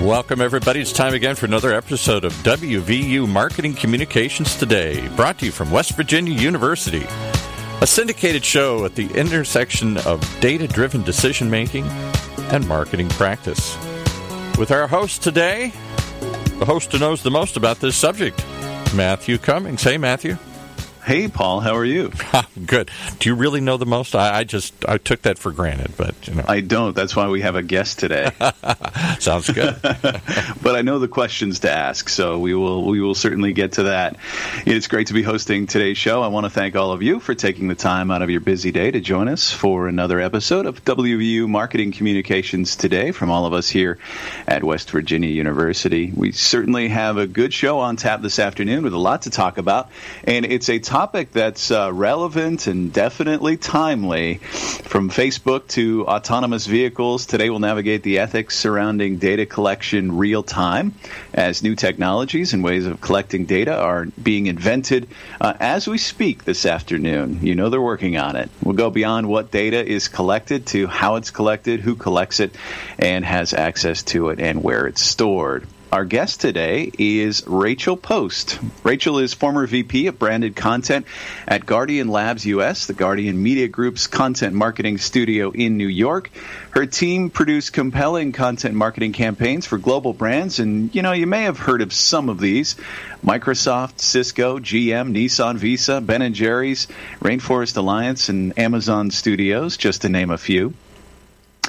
Welcome, everybody. It's time again for another episode of WVU Marketing Communications Today, brought to you from West Virginia University, a syndicated show at the intersection of data-driven decision-making and marketing practice. With our host today, the host who knows the most about this subject, Matthew Cummings. Hey, Matthew. Hey, Paul. How are you? Good. Do you really know the most? I took that for granted, but you know. I don't. That's why we have a guest today. Sounds good. But I know the questions to ask, so we will certainly get to that. It's great to be hosting today's show. I want to thank all of you for taking the time out of your busy day to join us for another episode of WVU Marketing Communications Today from all of us here at West Virginia University. We certainly have a good show on tap this afternoon with a lot to talk about, and it's a topic that's relevant and definitely timely. From Facebook to autonomous vehicles, today we'll navigate the ethics surrounding data collection real time as new technologies and ways of collecting data are being invented as we speak this afternoon. You know they're working on it. We'll go beyond what data is collected to how it's collected, who collects it, and has access to it, and where it's stored. Our guest today is Rachel Post. Rachel is former VP of Branded Content at Guardian Labs US, the Guardian Media Group's content marketing studio in New York. Her team produced compelling content marketing campaigns for global brands, and you may have heard of some of these: Microsoft, Cisco, GM, Nissan, Visa, Ben & Jerry's, Rainforest Alliance, and Amazon Studios, just to name a few.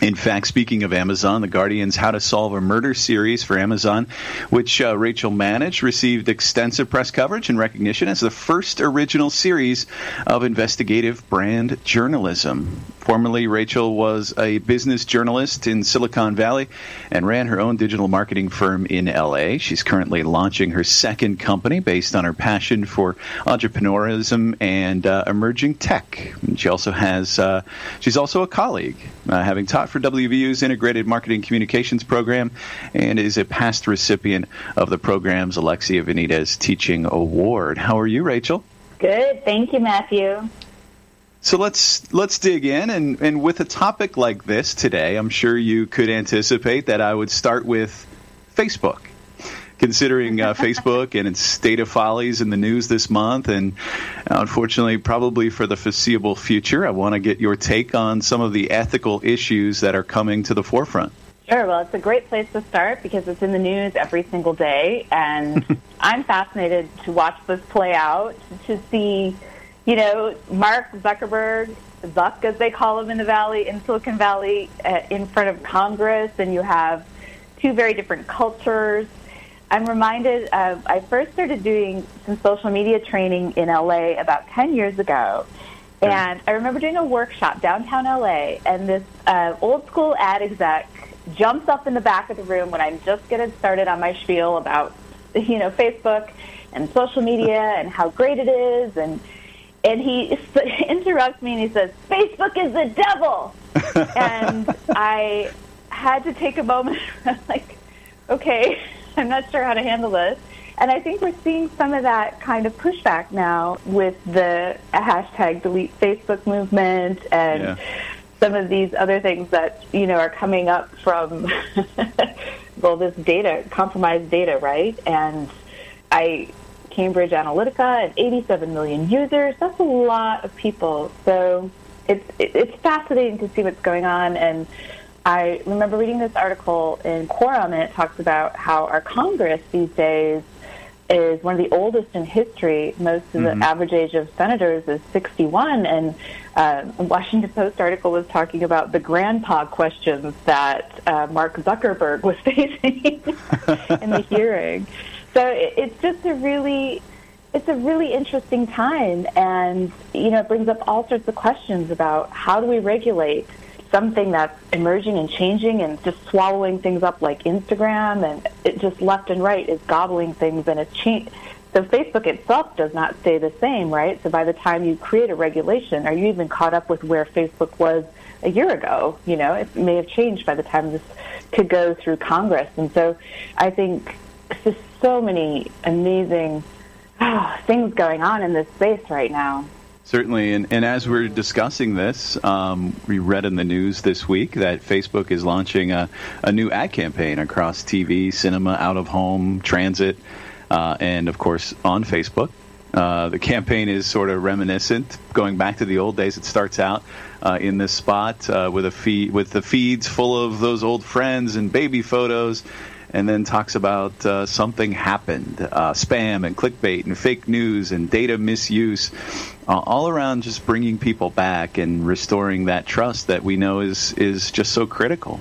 In fact, speaking of Amazon, the Guardian's How to Solve a Murder series for Amazon, which Rachel managed, received extensive press coverage and recognition as the first original series of investigative brand journalism. Formerly, Rachel was a business journalist in Silicon Valley and ran her own digital marketing firm in L.A. She's currently launching her second company based on her passion for entrepreneurism and emerging tech. And she's also a colleague, having taught for WVU's Integrated Marketing Communications program, and is a past recipient of the program's Alexia Benitez Teaching Award. How are you, Rachel? Good. Thank you, Matthew. So let's dig in, and with a topic like this today, I'm sure you could anticipate that I would start with Facebook. Considering Facebook and its data follies in the news this month, and unfortunately probably for the foreseeable future, I want to get your take on some of the ethical issues that are coming to the forefront. Sure. Well, it's a great place to start because it's in the news every single day, and I'm fascinated to watch this play out, to see, Mark Zuckerberg, Zuck as they call him in Silicon Valley, in front of Congress, and you have two very different cultures. I'm reminded I first started doing some social media training in L.A. about 10 years ago, and I remember doing a workshop downtown L.A., and this old-school ad exec jumps up in the back of the room when I'm just getting started on my spiel about, Facebook and social media and how great it is, and he interrupts me and he says, "Facebook is the devil!" And I had to take a moment. I'm like, okay, I'm not sure how to handle this. And I think we're seeing some of that kind of pushback now with the hashtag delete Facebook movement and some of these other things that, are coming up from, this data, compromised data, right? And Cambridge Analytica and 87 million users, that's a lot of people. So it's fascinating to see what's going on. And I remember reading this article in Quorum, and it talks about how our Congress these days is one of the oldest in history. Most of the average age of senators is 61, and a Washington Post article was talking about the grandpa questions that Mark Zuckerberg was facing in the hearing. So it's just a really interesting time, and it brings up all sorts of questions about how do we regulate something that's emerging and changing and just swallowing things up like Instagram, and it just left and right is gobbling things, and it's changed. So Facebook itself does not stay the same, right? So by the time you create a regulation, are you even caught up with where Facebook was a year ago? It may have changed by the time this could go through Congress. And so I think there's so many amazing things going on in this space right now. Certainly, and as we're discussing this, we read in the news this week that Facebook is launching a new ad campaign across TV, cinema, out-of-home, transit, and, of course, on Facebook. The campaign is sort of reminiscent, going back to the old days. It starts out in this spot with the feeds full of those old friends and baby photos, and then talks about something happened, spam and clickbait and fake news and data misuse, all around just bringing people back and restoring that trust that we know is just so critical.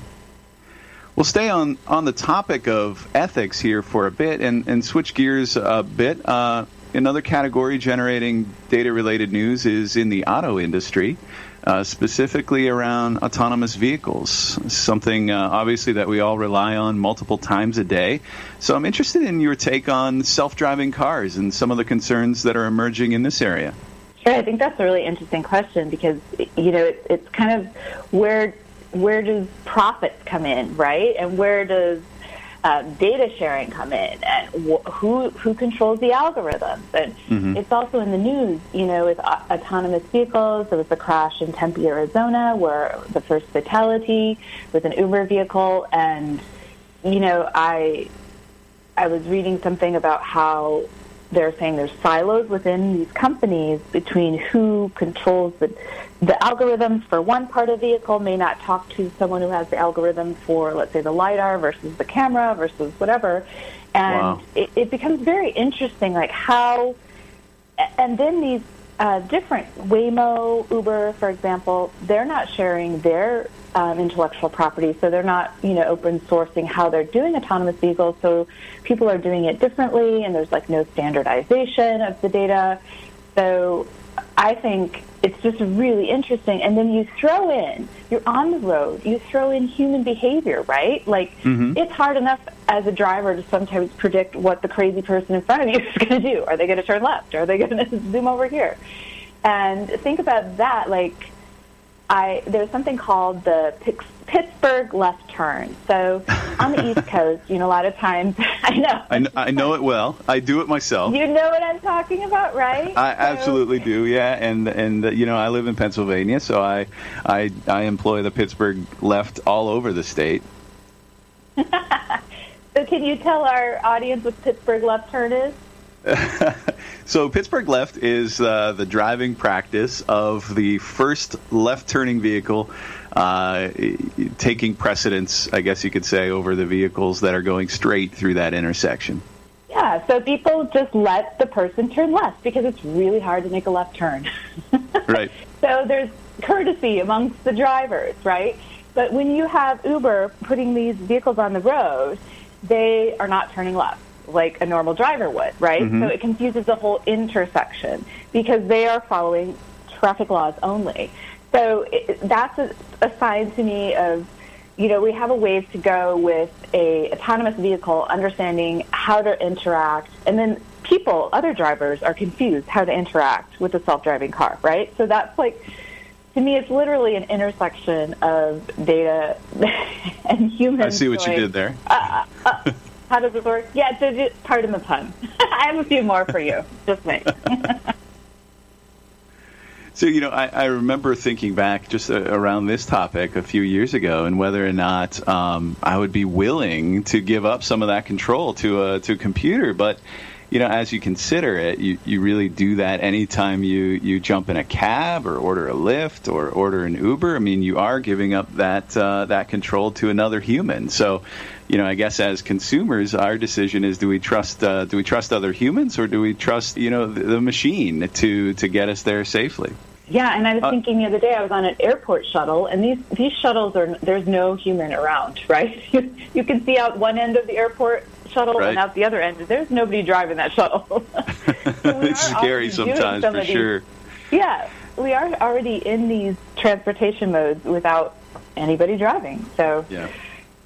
We'll stay on the topic of ethics here for a bit and switch gears a bit. Another category generating data-related news is in the auto industry, specifically around autonomous vehicles, something obviously that we all rely on multiple times a day. So I'm interested in your take on self-driving cars and some of the concerns that are emerging in this area. Sure, I think that's a really interesting question because, it's kind of where does profits come in, right? And where does data sharing come in, and who controls the algorithms? And it's also in the news, with autonomous vehicles. There was a crash in Tempe, Arizona, where the first fatality with an Uber vehicle. And, I was reading something about how they're saying there's silos within these companies between who controls the algorithms for one part of the vehicle may not talk to someone who has the algorithm for, let's say, the LiDAR versus the camera versus whatever. And wow. it becomes very interesting, like how, and then these different, Waymo, Uber, for example, they're not sharing their intellectual property, so they're not, open sourcing how they're doing autonomous vehicles, so people are doing it differently, and there's, no standardization of the data. So I think it's just really interesting. And then you throw in, you're on the road, you throw in human behavior, right? It's hard enough as a driver to sometimes predict what the crazy person in front of you is going to do. Are they going to turn left? Are they going to zoom over here? And think about that, there's something called the Pittsburgh left turn. So on the East Coast, a lot of times, I know it well. I do it myself. You know what I'm talking about, right? I absolutely do, yeah. And I live in Pennsylvania, so I employ the Pittsburgh left all over the state. So can you tell our audience what Pittsburgh left turn is? So Pittsburgh left is the driving practice of the first left-turning vehicle taking precedence, I guess you could say, over the vehicles that are going straight through that intersection. Yeah, so people just let the person turn left because it's really hard to make a left turn. Right. So there's courtesy amongst the drivers, right? But when you have Uber putting these vehicles on the road, they are not turning left like a normal driver would, right? So it confuses the whole intersection because they are following traffic laws only. So that's a sign to me of, we have a ways to go with a autonomous vehicle, understanding how to interact, and then other drivers are confused how to interact with a self-driving car, right? So that's to me, it's literally an intersection of data and humans. I see what you did there. How does it work? Yeah, pardon the pun. I have a few more for you. Just me. So, I remember thinking back just around this topic a few years ago and whether or not I would be willing to give up some of that control to a computer. But, as you consider it, you really do that anytime you jump in a cab or order a Lyft or order an Uber. I mean, you are giving up that control to another human. So, I guess as consumers, our decision is: do we trust other humans, or do we trust the machine to get us there safely? Yeah, and I was thinking the other day, I was on an airport shuttle, and these shuttles there's no human around, right? You can see out one end of the airport shuttle and out the other end. There's nobody driving that shuttle. So it's scary sometimes, for sure. Yeah, we are already in these transportation modes without anybody driving. So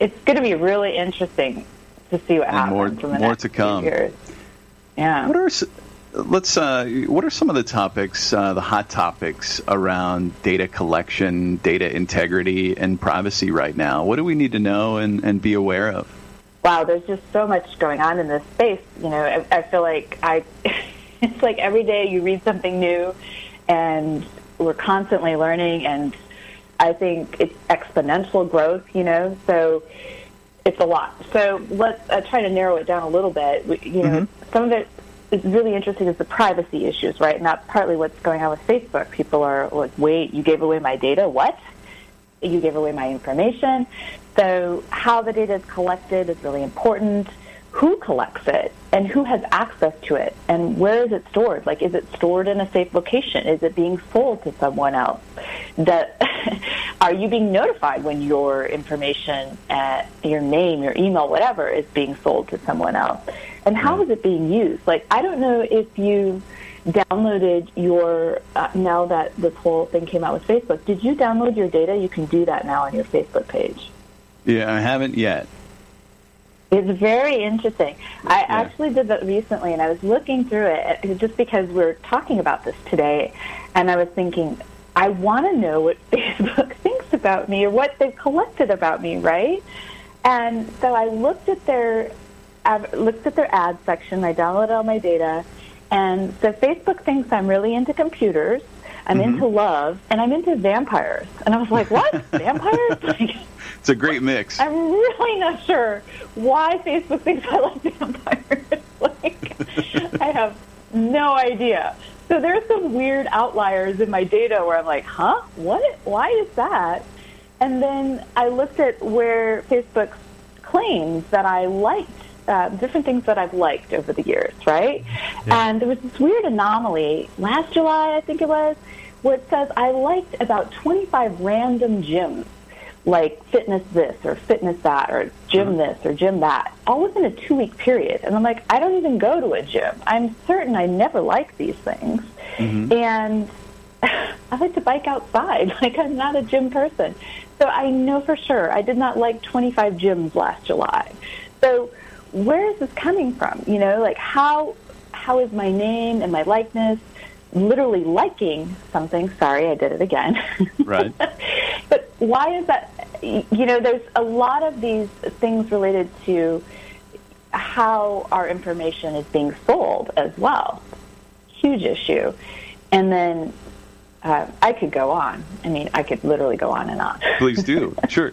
it's going to be really interesting to see what happens in the next to come. few years. Yeah. What are some of the topics, the hot topics around data collection, data integrity, and privacy right now? What do we need to know and be aware of? Wow, there's just so much going on in this space. I feel like it's like every day you read something new, and we're constantly learning, and I think it's exponential growth, so it's a lot. So let's try to narrow it down a little bit. Some of it is really interesting is the privacy issues, right? And that's partly what's going on with Facebook. People are like, wait, you gave away my data? What? You gave away my information. So how the data is collected is really important. Who collects it and who has access to it and where is it stored? Like, is it stored in a safe location? Is it being sold to someone else? Are you being notified when your information, your name, your email, whatever, is being sold to someone else? And how is it being used? Like, I don't know if you downloaded your, now that this whole thing came out with Facebook, did you download your data? You can do that now on your Facebook page. Yeah, I haven't yet. It's very interesting. I actually did that recently, and I was looking through it just because we're talking about this today, and I was thinking, I want to know what Facebook thinks about me or what they've collected about me, right? And so I looked at their ad section. I downloaded all my data, and so Facebook thinks I'm really into computers, I'm into love, and I'm into vampires. And I was like, what? Vampires? It's a great mix. I'm really not sure why Facebook thinks I like vampires. I have no idea. So there's some weird outliers in my data where I'm like, huh? What? Why is that? And then I looked at where Facebook claims that I liked different things that I've liked over the years, right? Yeah. And there was this weird anomaly last July, I think it was, where it says I liked about 25 random gyms, like fitness this or fitness that or gym this or gym that, all within a 2-week period. And I'm like, I don't even go to a gym. I'm certain I never like these things. And I like to bike outside. Like, I'm not a gym person. So I know for sure I did not like 25 gyms last July. So where is this coming from? Like how is my name and my likeness literally liking something? Sorry, I did it again. Right. But why is that? There's a lot of these things related to how our information is being sold as well. Huge issue. And then I could go on. I mean, I could literally go on and on. Please do. Sure.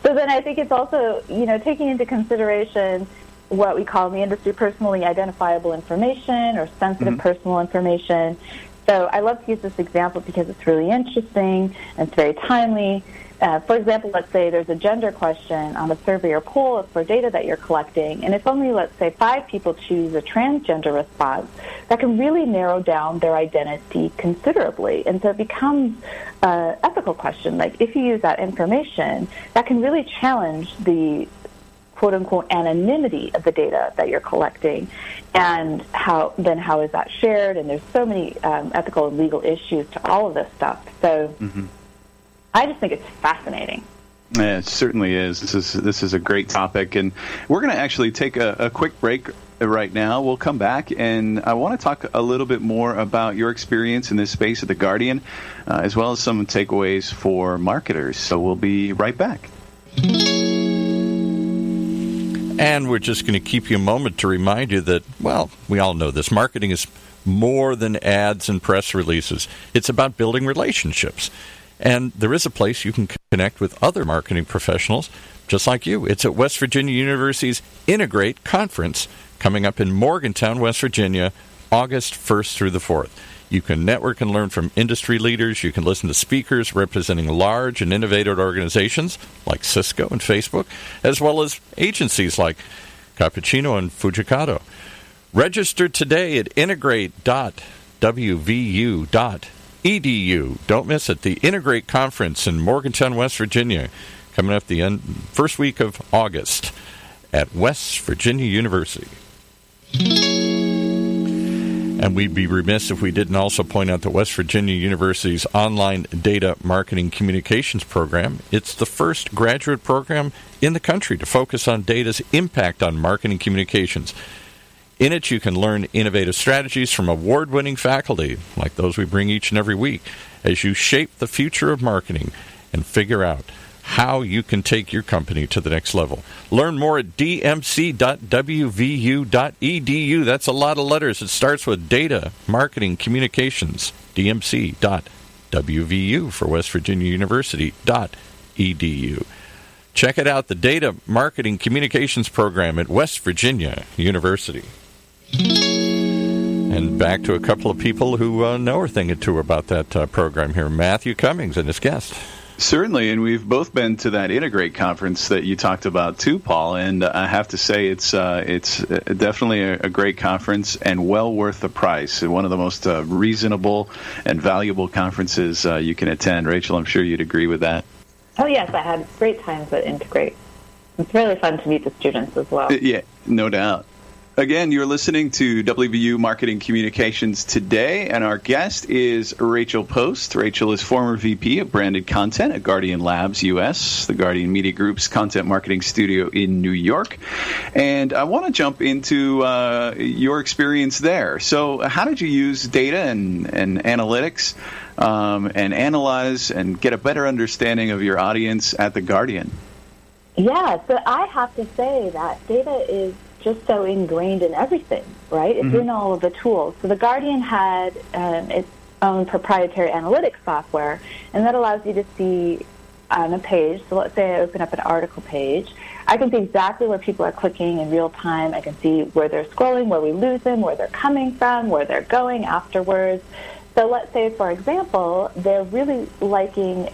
So then I think it's also, taking into consideration what we call in the industry personally identifiable information or sensitive personal information. So I love to use this example because it's really interesting and it's very timely. For example, let's say there's a gender question on a survey or poll for data that you're collecting, and if only, let's say, 5 people choose a transgender response, that can really narrow down their identity considerably. And so it becomes an ethical question. Like, if you use that information, that can really challenge the quote-unquote anonymity of the data that you're collecting, and how is that shared? And there's so many ethical and legal issues to all of this stuff. So I just think it's fascinating. Yeah, it certainly is. This is a great topic, and we're going to actually take a quick break right now. We'll come back, and I want to talk a little bit more about your experience in this space at The Guardian, as well as some takeaways for marketers. So we'll be right back. And we're just going to keep you a moment to remind you that, well, we all know this. Marketing is more than ads and press releases. It's about building relationships. And there is a place you can connect with other marketing professionals just like you. It's at West Virginia University's Integrate Conference coming up in Morgantown, West Virginia, August 1st through the 4th. You can network and learn from industry leaders. You can listen to speakers representing large and innovative organizations like Cisco and Facebook, as well as agencies like Cappuccino and Fujikato. Register today at integrate.wvu.edu. Don't miss it. The Integrate Conference in Morgantown, West Virginia, coming up the first week of August at West Virginia University. And we'd be remiss if we didn't also point out that West Virginia University's online data marketing communications program, it's the first graduate program in the country to focus on data's impact on marketing communications. In it, you can learn innovative strategies from award-winning faculty, like those we bring each and every week, as you shape the future of marketing and figure out how you can take your company to the next level. Learn more at dmc.wvu.edu. That's a lot of letters. It starts with Data, Marketing, Communications, dmc.wvu for West Virginia University.edu. Check it out, the Data, Marketing, Communications program at West Virginia University. And back to a couple of people who know a thing or two about that program here. Matthew Cummings and his guest. Certainly, and we've both been to that Integrate conference that you talked about too, Paul. And I have to say, it's definitely a great conference and well worth the price. One of the most reasonable and valuable conferences you can attend. Rachel, I'm sure you'd agree with that. Oh yes, I had great times at Integrate. It's really fun to meet the students as well. Yeah, no doubt. Again, you're listening to WVU Marketing Communications today, and our guest is Rachel Post. Rachel is former VP of Branded Content at Guardian Labs US, the Guardian Media Group's content marketing studio in New York. And I want to jump into your experience there. So how did you use data and analytics and analyze and get a better understanding of your audience at the Guardian? Yeah, so I have to say that data is just so ingrained in everything, right? It's in all of the tools. So the Guardian had its own proprietary analytics software, and that allows you to see on a page. So let's say I open up an article page. I can see exactly where people are clicking in real time. I can see where they're scrolling, where we lose them, where they're coming from, where they're going afterwards. So let's say, for example, they're really liking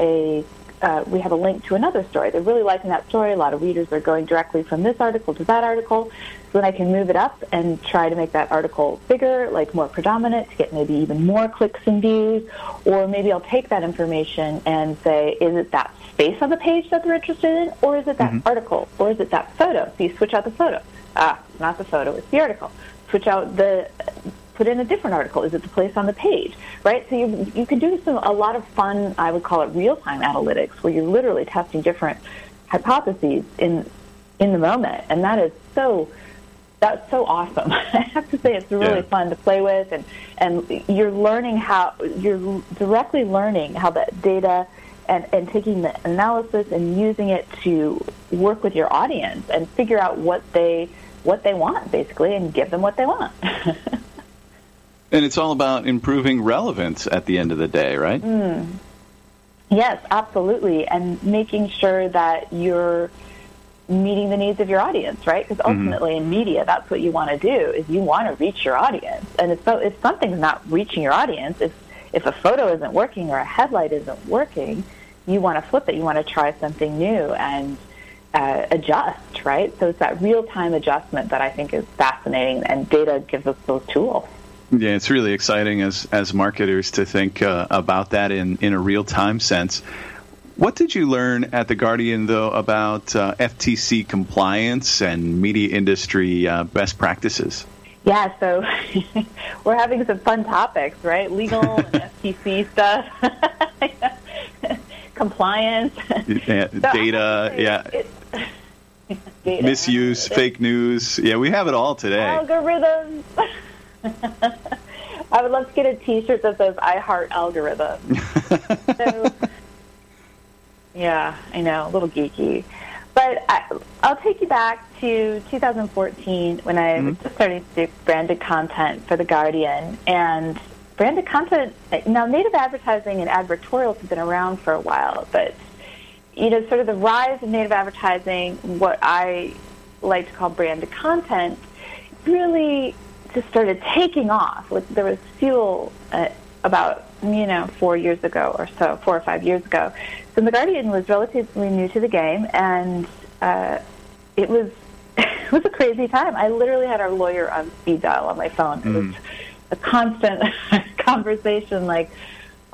we have a link to another story. They're really liking that story. A lot of readers are going directly from this article to that article. So then I can move it up and try to make that article bigger, like more predominant, to get maybe even more clicks and views. Or maybe I'll take that information and say, is it that space on the page that they're interested in? Or is it that article? Or is it that photo? So you switch out the photo. Not the photo, it's the article. Switch out put in a different article. Is it the place on the page, right? So you can do a lot of fun, I would call it real-time analytics, where you're literally testing different hypotheses in the moment, and that's so awesome. I have to say it's really fun to play with, and you're directly learning how that data and taking the analysis and using it to work with your audience and figure out what they want, basically, and give them what they want. And it's all about improving relevance at the end of the day, right? Yes, absolutely. And making sure that you're meeting the needs of your audience, right? Because ultimately in media, that's what you want to do, is you want to reach your audience. And if something's not reaching your audience, if a photo isn't working or a headlight isn't working, you want to flip it. You want to try something new and adjust, right? So it's that real-time adjustment that I think is fascinating, and data gives us those tools. Yeah, it's really exciting as marketers to think about that in a real-time sense. What did you learn at the Guardian, though, about FTC compliance and media industry best practices? Yeah, so we're having some fun topics, right? Legal and FTC stuff, compliance, data, data, misuse, fake news. Yeah, we have it all today. Algorithms. I would love to get a T-shirt that says "I heart algorithms." So, yeah, I know, a little geeky, but I'll take you back to 2014 when I was just starting to do branded content for the Guardian. And branded content, now native advertising and advertorials have been around for a while, but sort of the rise of native advertising, what I like to call branded content, really just started taking off. There was fuel about 4 years ago or so, 4 or 5 years ago. So the Guardian was relatively new to the game, and it was a crazy time. I literally had our lawyer on speed dial on my phone. It was a constant conversation, like,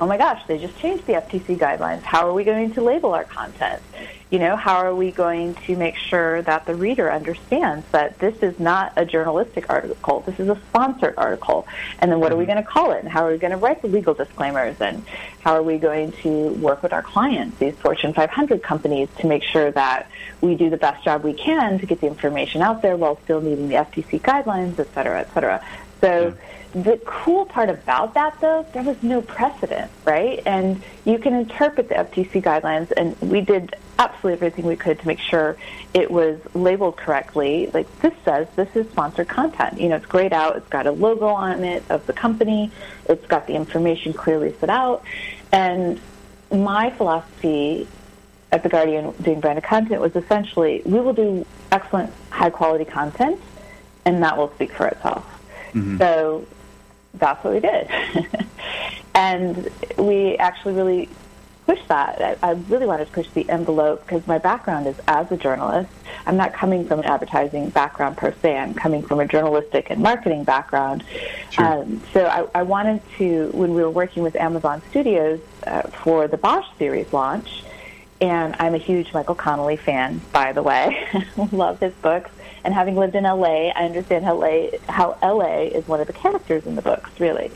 oh my gosh, they just changed the FTC guidelines. How are we going to label our content? How are we going to make sure that the reader understands that this is not a journalistic article, this is a sponsored article? And then what are we going to call it? And how are we going to write the legal disclaimers? And how are we going to work with our clients, these Fortune 500 companies, to make sure that we do the best job we can to get the information out there while still meeting the FTC guidelines, et cetera, et cetera? So the cool part about that, though, there was no precedent, right? And you can interpret the FTC guidelines, and we did absolutely everything we could to make sure it was labeled correctly. Like, this says this is sponsored content. You know, it's grayed out. It's got a logo on it of the company. It's got the information clearly set out. And my philosophy at The Guardian doing branded content was essentially, we will do excellent, high-quality content, and that will speak for itself. Mm-hmm. So that's what we did. And we actually really pushed that. I really wanted to push the envelope because my background is as a journalist. I'm not coming from an advertising background per se. I'm coming from a journalistic and marketing background. Sure. So I wanted to, when we were working with Amazon Studios for the Bosch series launch, and I'm a huge Michael Connelly fan, by the way. Love his books. And having lived in L.A., I understand how L.A. is one of the characters in the books, really.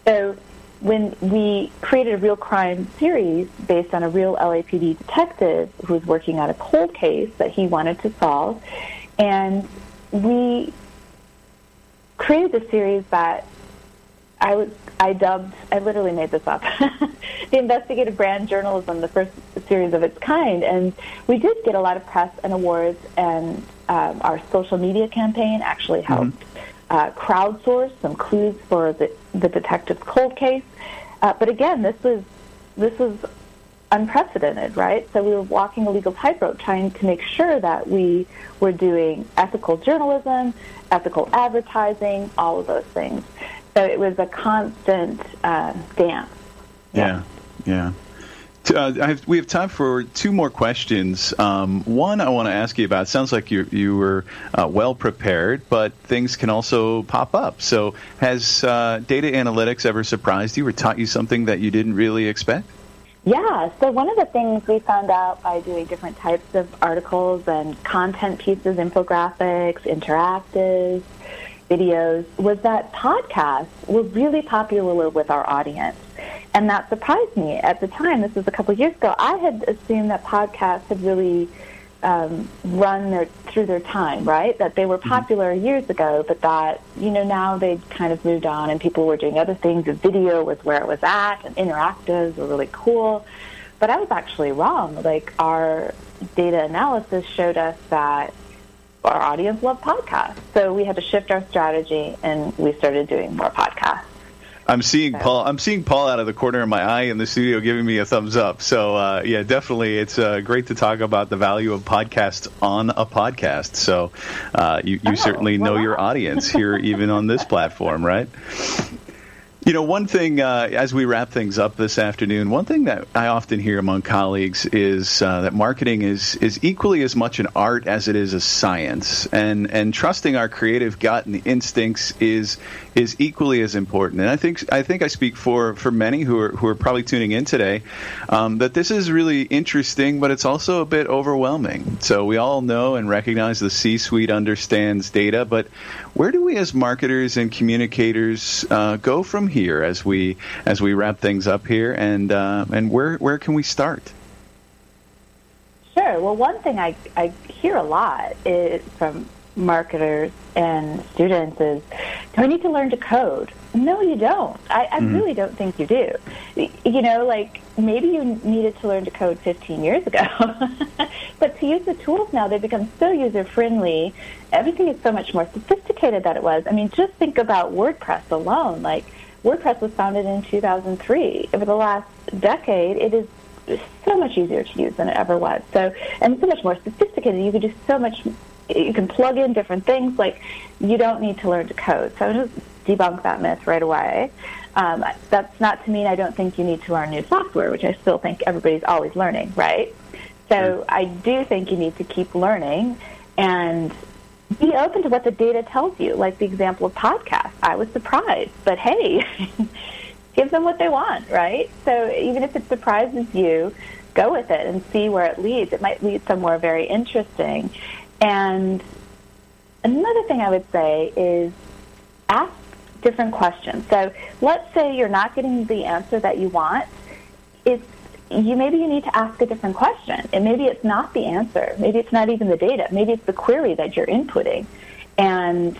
So when we created a real crime series based on a real LAPD detective who was working on a cold case that he wanted to solve, and we created the series that I dubbed, I literally made this up, the investigative brand journalism, the first series of its kind. And we did get a lot of press and awards, and our social media campaign actually helped crowdsource some clues for the detective's cold case. But again, this was unprecedented, right? So we were walking a legal tightrope trying to make sure that we were doing ethical journalism, ethical advertising, all of those things. So it was a constant dance. Yeah. We have time for two more questions. One I want to ask you about. It sounds like you were well prepared, but things can also pop up. So has data analytics ever surprised you or taught you something that you didn't really expect? Yeah. So one of the things we found out by doing different types of articles and content pieces, infographics, interactives, videos, was that podcasts were really popular with our audience. And that surprised me at the time. This was a couple of years ago. I had assumed that podcasts had really run through their time, right? That they were popular years ago, but that, now they'd kind of moved on and people were doing other things. The video was where it was at, and interactives were really cool. But I was actually wrong. Like, our data analysis showed us that our audience loved podcasts. So we had to shift our strategy, and we started doing more podcasts. I'm seeing Paul out of the corner of my eye in the studio giving me a thumbs up. So, yeah, definitely. It's great to talk about the value of podcasts on a podcast. So you certainly know your audience here, even on this platform, right? One thing, as we wrap things up this afternoon, one thing that I often hear among colleagues is that marketing is equally as much an art as it is a science, and trusting our creative gut and the instincts is equally as important. And I think I speak for many who are probably tuning in today, that this is really interesting, but it's also a bit overwhelming. So we all know and recognize the C-suite understands data, but where do we as marketers and communicators go from here as we wrap things up here, and where can we start? Sure. Well, one thing I hear a lot from marketers and students is, do I need to learn to code? No, you don't. I really don't think you do. Like, maybe you needed to learn to code 15 years ago. But to use the tools now, they've become so user-friendly. Everything is so much more sophisticated than it was. I mean, just think about WordPress alone. Like, WordPress was founded in 2003. Over the last decade, it is so much easier to use than it ever was. So, and so much more sophisticated. You can do so much. You can plug in different things. Like, you don't need to learn to code. So just debunk that myth right away. That's not to mean I don't think you need to learn new software, which I still think everybody's always learning, right? So I do think you need to keep learning and be open to what the data tells you, like the example of podcasts. I was surprised, but hey, give them what they want, right? So even if it surprises you, go with it and see where it leads. It might lead somewhere very interesting. And another thing I would say is ask different questions. So let's say you're not getting the answer that you want. Maybe you need to ask a different question. And maybe it's not the answer. Maybe it's not even the data. Maybe it's the query that you're inputting. And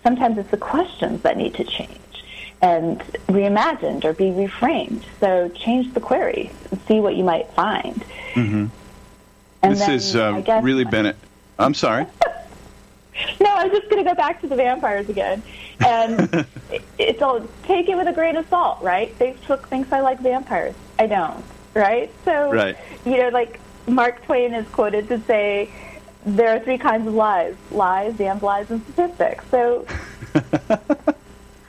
sometimes it's the questions that need to change and reimagined or be reframed. So change the query and see what you might find. Mm-hmm. This has really been it. I'm sorry. No, I was just going to go back to the vampires again. And it's all, take it with a grain of salt, right? Facebook thinks I like vampires. I don't, right? So, like Mark Twain is quoted to say, there are 3 kinds of lies: lies, damned lies, and statistics. So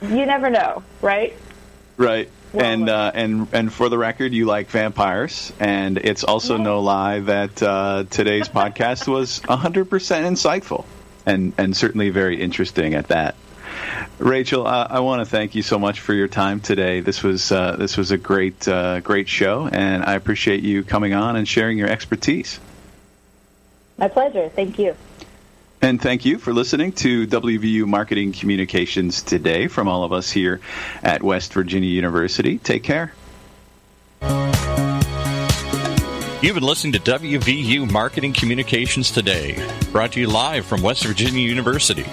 you never know, right? Right. Well, and for the record, you like vampires, and it's also no lie that today's podcast was 100% insightful and certainly very interesting at that. Rachel, I want to thank you so much for your time today. This was a great show, and I appreciate you coming on and sharing your expertise. My pleasure. Thank you. And thank you for listening to WVU Marketing Communications Today from all of us here at West Virginia University. Take care. You've been listening to WVU Marketing Communications Today, brought to you live from West Virginia University,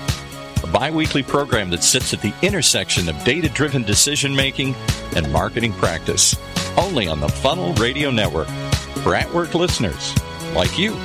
a bi-weekly program that sits at the intersection of data-driven decision-making and marketing practice, only on the Funnel Radio Network, for at-work listeners like you.